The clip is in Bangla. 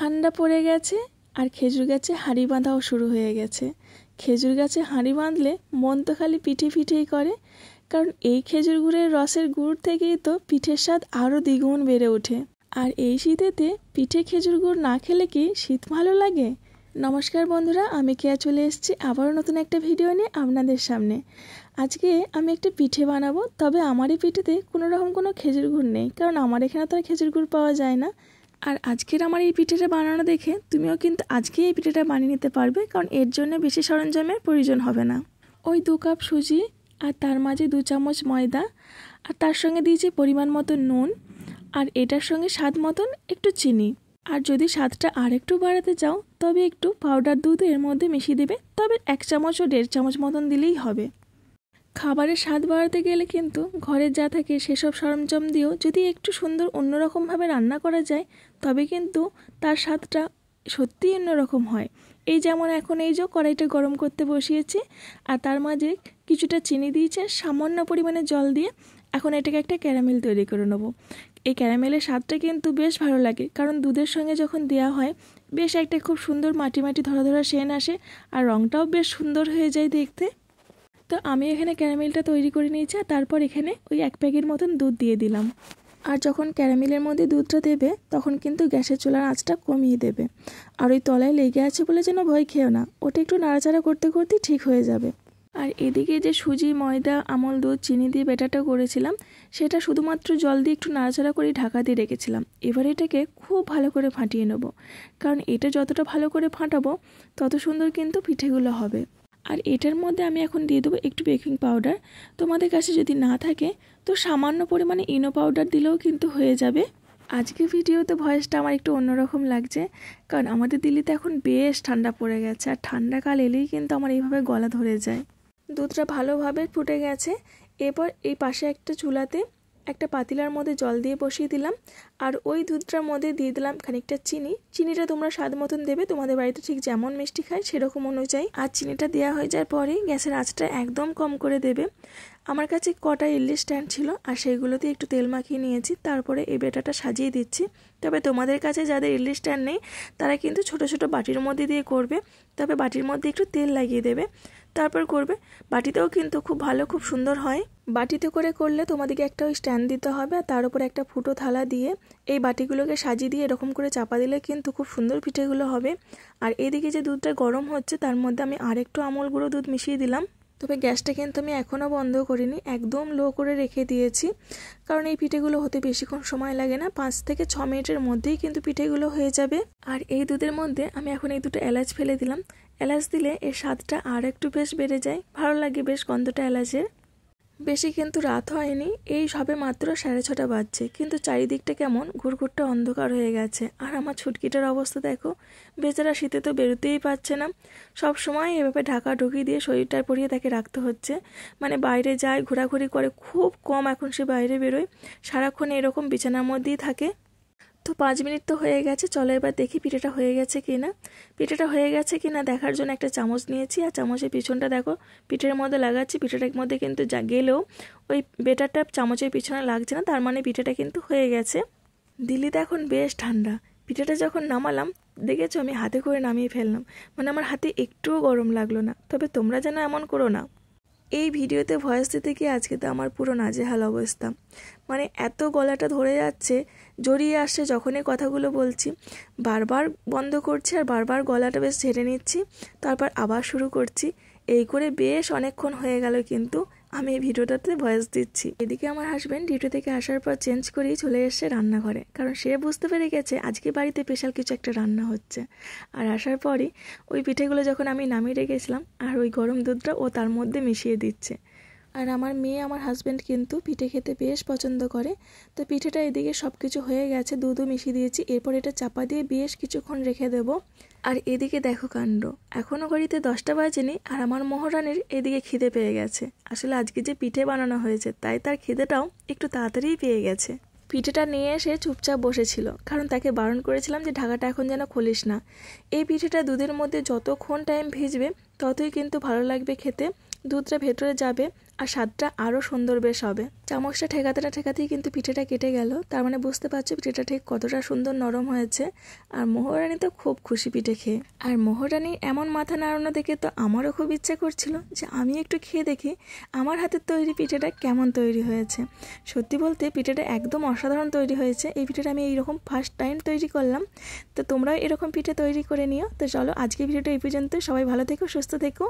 ঠান্ডা পড়ে গেছে আর খেজুর গাছে হাঁড়ি বাঁধাও শুরু হয়ে গেছে। খেজুর গাছে হাঁড়ি বাঁধলে মন তো খালি পিঠে পিঠেই করে, কারণ এই খেজুর গুড়ের রসের গুড় থেকেই তো পিঠের স্বাদ আরও দ্বিগুণ বেড়ে ওঠে। আর এই শীতেতে পিঠে খেজুর গুড় না খেলে কি শীত ভালো লাগে? নমস্কার বন্ধুরা, আমি কেয়া চলে এসেছি আবারও নতুন একটা ভিডিও নিয়ে আপনাদের সামনে। আজকে আমি একটা পিঠে বানাবো, তবে আমার এই পিঠেতে কোনো খেজুর গুড় নেই, কারণ আমার এখানে তো আর খেজুর গুড় পাওয়া যায় না। আর আজকের আমার এই পিঠেটা বানানো দেখে তুমিও কিন্তু আজকে এই পিঠেটা বানিয়ে নিতে পারবে, কারণ এর জন্য বেশি সরঞ্জামের প্রয়োজন হবে না। ওই 2 কাপ সুজি, আর তার মাঝে 2 চামচ ময়দা, আর তার সঙ্গে দিয়েছি পরিমাণ মতো নুন, আর এটার সঙ্গে স্বাদ মতন একটু চিনি। আর যদি স্বাদটা আর একটু বাড়াতে চাও তবে একটু পাউডার দুধ এর মধ্যে মিশিয়ে দেবে, তবে 1 চামচ ও 1.5 চামচ মতন দিলেই হবে। খাবারের স্বাদ বাড়াতে গেলে কিন্তু ঘরে যা থাকে সেসব সরঞ্জাম দিয়েও যদি একটু সুন্দর অন্যরকমভাবে রান্না করা যায়, তবে কিন্তু তার স্বাদটা সত্যিই অন্যরকম হয়। এই যেমন এখন এই যে কড়াইটা গরম করতে বসিয়েছি, আর তার মাঝে কিছুটা চিনি দিয়েছি, সামান্য পরিমাণে জল দিয়ে এখন এটাকে একটা ক্যারামেল তৈরি করে নেবো। এই ক্যারামেলের স্বাদটা কিন্তু বেশ ভালো লাগে, কারণ দুধের সঙ্গে যখন দেওয়া হয় বেশ একটা খুব সুন্দর মাটি মাটি ধরা ধরা সেন আসে, আর রঙটাও বেশ সুন্দর হয়ে যায় দেখতে। তো আমি এখানে ক্যারামেলটা তৈরি করে নিয়েছি, আর তারপর এখানে ওই 1 প্যাকেট মতন দুধ দিয়ে দিলাম। আর যখন ক্যারামেলের মধ্যে দুধটা দেবে তখন কিন্তু গ্যাসের চুলার আঁচটা কমিয়ে দেবে। আর ওই তলায় লেগে আছে বলে যেন ভয় খেও না, ওটা একটু নাড়াচাড়া করতে করতেই ঠিক হয়ে যাবে। আর এদিকে যে সুজি, ময়দা, আমল দুধ, চিনি দিয়ে ব্যাটারটা করেছিলাম, সেটা শুধুমাত্র জল দিয়ে একটু নাড়াচাড়া করে ঢাকা দিয়ে রেখেছিলাম। এবার এটাকে খুব ভালো করে ফাটিয়ে নেব, কারণ এটা যতটা ভালো করে ফাটাবো তত সুন্দর কিন্তু পিঠেগুলো হবে। আর এটার মধ্যে আমি এখন দিয়ে দেবো একটু বেকিং পাউডার। তোমাদের কাছে যদি না থাকে তো সামান্য পরিমাণে ইনো পাউডার দিলেও কিন্তু হয়ে যাবে। আজকে ভিডিওতে ভয়েসটা আমার একটু অন্যরকম লাগছে, কারণ আমাদের দিল্লিতে এখন বেশ ঠান্ডা পড়ে গেছে, আর ঠান্ডাকাল এলেই কিন্তু আমার এইভাবে গলা ধরে যায়। দুধটা ভালোভাবে ফুটে গেছে। এরপর এই পাশে একটা চুলাতে একটা পাতিলার মধ্যে জল দিয়ে বসিয়ে দিলাম, আর ওই দুধটার মধ্যে দিয়ে দিলাম খানিকটা চিনি। চিনিটা তোমরা স্বাদ মতন দেবে, তোমাদের বাড়িতে ঠিক যেমন মিষ্টি খায় সেরকম অনুযায়ী। আর চিনিটা দেওয়া হয়ে যাওয়ার পরে গ্যাসের আঁচটা একদম কম করে দেবে। আমার কাছে কটা ইডলি স্ট্যান্ড ছিল, আর সেইগুলোতে একটু তেল মাখিয়ে নিয়েছি, তারপরে এই ব্যাটারটা সাজিয়ে দিচ্ছি। তবে তোমাদের কাছে যাদের ইডলি স্ট্যান্ড নেই তারা কিন্তু ছোট ছোট বাটির মধ্যে দিয়ে করবে, তবে বাটির মধ্যে একটু তেল লাগিয়ে দেবে, তারপর করবে। বাটিতেও কিন্তু খুব ভালো, খুব সুন্দর হয়। বাটিতে করে করলে তোমাদেরকে একটা ওই স্ট্যান্ড দিতে হবে, আর তার উপর একটা ফুটো থালা দিয়ে এই বাটিগুলোকে সাজিয়ে দিয়ে এরকম করে চাপা দিলে কিন্তু খুব সুন্দর পিঠেগুলো হবে। আর এদিকে যে দুধটা গরম হচ্ছে তার মধ্যে আমি আরেকটু আমল গুঁড়ো দুধ মিশিয়ে দিলাম। তবে গ্যাসটা কিন্তু আমি এখনও বন্ধ করিনি, একদম লো করে রেখে দিয়েছি, কারণ এই পিঠেগুলো হতে বেশিক্ষণ সময় লাগে না, 5 থেকে 6 মিনিটের মধ্যেই কিন্তু পিঠেগুলো হয়ে যাবে। আর এই দুধের মধ্যে আমি এখন এই 2টো এলাচ ফেলে দিলাম। এলাচ দিলে এর স্বাদটা আর একটু বেশ বেড়ে যায়, ভালো লাগে বেশ গন্ধটা এলাচের। বেশি কিন্তু রাত হয়নি, এই সবে মাত্র 6:30 বাজছে, কিন্তু চারিদিকটা কেমন ঘুরঘুরটা অন্ধকার হয়ে গেছে। আর আমার ছুটকিটার অবস্থা দেখো, বেচারা শীতে তো বেরোতেই পারছে না, সব সময় এভাবে ঢাকা ঢুকি দিয়ে শরীরটা পরিয়ে তাকে রাখতে হচ্ছে। মানে বাইরে যায়, ঘোরাঘুরি করে, খুব কম এখন সে বাইরে বেরোয়, সারাক্ষণ এরকম বিছানার মধ্যেই থাকে। তো 5 মিনিট তো হয়ে গেছে, চলো এবার দেখি পিঠেটা হয়ে গেছে কিনা। পিঠেটা হয়ে গেছে কিনা দেখার জন্য একটা চামচ নিয়েছি, আর চামচের পিছনটা দেখো পিঠের মধ্যে লাগাচ্ছি। পিঠেটার মধ্যে কিন্তু গেলেও ওই বেটারটা চামচের পিছনে লাগছে না, তার মানে পিঠেটা কিন্তু হয়ে গেছে। দিল্লিতে এখন বেশ ঠান্ডা। পিঠেটা যখন নামালাম দেখেছো আমি হাতে করে নামিয়ে ফেললাম, মানে আমার হাতে একটুও গরম লাগলো না। তবে তোমরা যেন এমন করো না। এই ভিডিওতে ভয়েস দিতে গিয়ে আজকে তো আমার পুরো নাজেহাল অবস্থা, মানে এত গলাটা ধরে যাচ্ছে, জড়িয়ে আসছে যখনই কথাগুলো বলছি, বারবার বন্ধ করছি আর বারবার গলাটা বেশ ঝেড়ে নিচ্ছি, তারপর আবার শুরু করছি। এই করে বেশ অনেকক্ষণ হয়ে গেল কিন্তু আমি এই ভিডিওটাতে ভয়েস দিচ্ছি। এদিকে আমার হাজব্যান্ড ডিউটি থেকে আসার পর চেঞ্জ করেই চলে এসছে রান্নাঘরে, কারণ সে বুঝতে পেরে গেছে আজকে বাড়িতে স্পেশাল কিছু একটা রান্না হচ্ছে। আর আসার পরই ওই পিঠেগুলো যখন আমি নামিয়ে রেখেছিলাম, আর ওই গরম দুধটা ও তার মধ্যে মিশিয়ে দিচ্ছে। আর আমার মেয়ে, আমার হাজব্যান্ড কিন্তু পিঠে খেতে বেশ পছন্দ করে। তো পিঠেটা এদিকে সব কিছু হয়ে গেছে, দুধও মিশিয়ে দিয়েছি, এরপর এটা চাপা দিয়ে বেশ কিছুক্ষণ রেখে দেব। আর এদিকে দেখো কাণ্ড, এখনও ঘড়িতে 10টা বাজেনি, আর আমার মহারানীর এদিকে খিদে পেয়ে গেছে। আসলে আজকে যে পিঠে বানানো হয়েছে তাই তার খিদেটাও একটু তাড়াতাড়িই পেয়ে গেছে। পিঠেটা নিয়ে এসে চুপচাপ বসেছিল, কারণ তাকে বারণ করেছিলাম যে ঢাকাটা এখন যেন খুলিস না। এই পিঠেটা দুধের মধ্যে যতক্ষণ টাইম ভিজবে ততই কিন্তু ভালো লাগবে খেতে, দুধটা ভেতরে যাবে আর স্বাদটা আরও সুন্দর বেশ হবে। চামচটা ঠেকাতেই কিন্তু পিঠেটা কেটে গেল, তার মানে বুঝতে পারছো পিঠেটা ঠিক কতটা সুন্দর নরম হয়েছে। আর মোহরানি তো খুব খুশি পিঠে খেয়ে। আর মোহরানি এমন মাথা নাড়ানো দেখে তো আমারও খুব ইচ্ছা করছিল যে আমি একটু খেয়ে দেখি আমার হাতের তৈরি পিঠেটা কেমন তৈরি হয়েছে। সত্যি বলতে পিঠেটা একদম অসাধারণ তৈরি হয়েছে। এই পিঠেটা আমি এইরকম ফার্স্ট টাইম তৈরি করলাম। তো তোমরাও এরকম পিঠে তৈরি করে নিও। তো চলো আজকে ভিডিওটা এই পর্যন্ত। সবাই ভালো থেকো, সুস্থ থেকো।